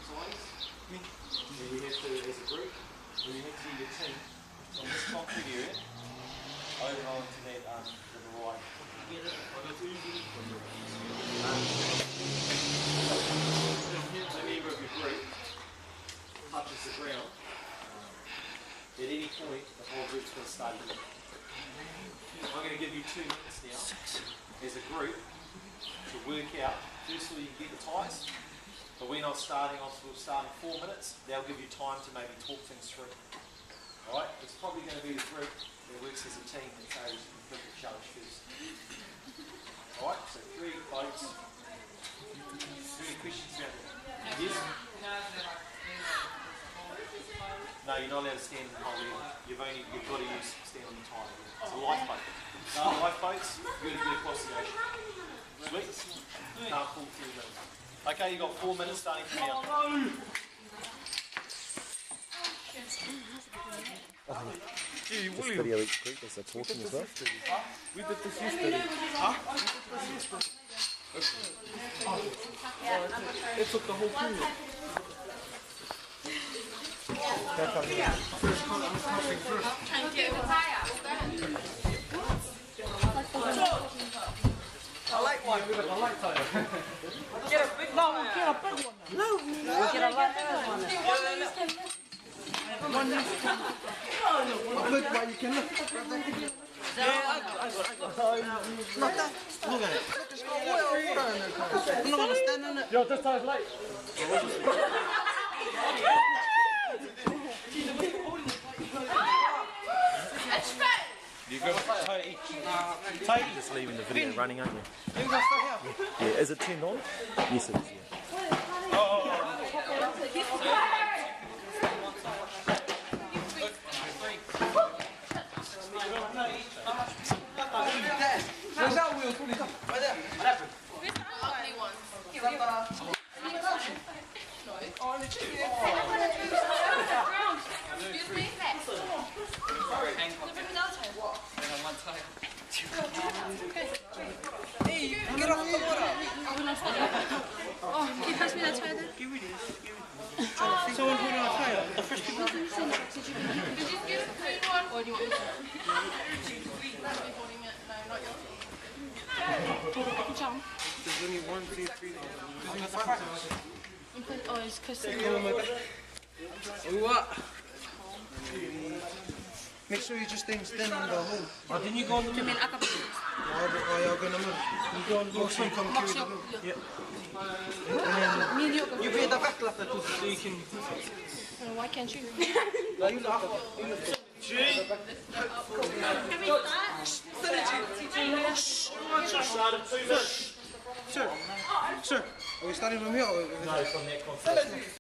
sides. Then you have to, as a group, then you have to do your team on this concrete area over onto that to the right. A member of your group touches the ground. At any point, the whole group's going to start again. I'm going to give you 2 minutes now as a group to work out. Firstly, you get the ties, but we're not starting off, we'll start in 4 minutes. That'll give you time to maybe talk things through. Alright, it's probably going to be the group that works as a team that says you complete the challenge first. Alright, so 3 votes. Any questions about that? Yes? No, you're not allowed to stand in the whole end. You've got to stand on the tie. It's a lifeboat. Lifeboats, you've got to get across the ocean. Sweet? Can't pull through those. Okay, you've got 4 minutes starting from now. This video each group as they're talking as well. We did this yesterday. It took the whole period. I like one. I like tire. Get a big one. No, get a big one. No, get a big one. Look, why you can look. Not that. Look at it. I'm not going to stand in it. Yo, this time's late. You go You're just leaving the video running, aren't you? You going to stay here? Yeah, is it turned on? Yes, it is, yeah. Where's that wheel? Right there. What happened? Hey, get off the water. Oh, can you pass me that tire there? Give it this. Someone put on a tire. The first people. Did you get a clean one? Or do you want me to? That'll be holding it. No, not yours. John. There's only 1, 2, 3. Oh, it's because What? Make sure you just stand on the hole. Oh, didn't you go on the I mean, I can You're going to move. Go so you come carry the rope. Yeah. Me and you go. You pay the back left so you can. Why can't you? No, you laugh. Sir, are we starting from here? Or No, from that concept.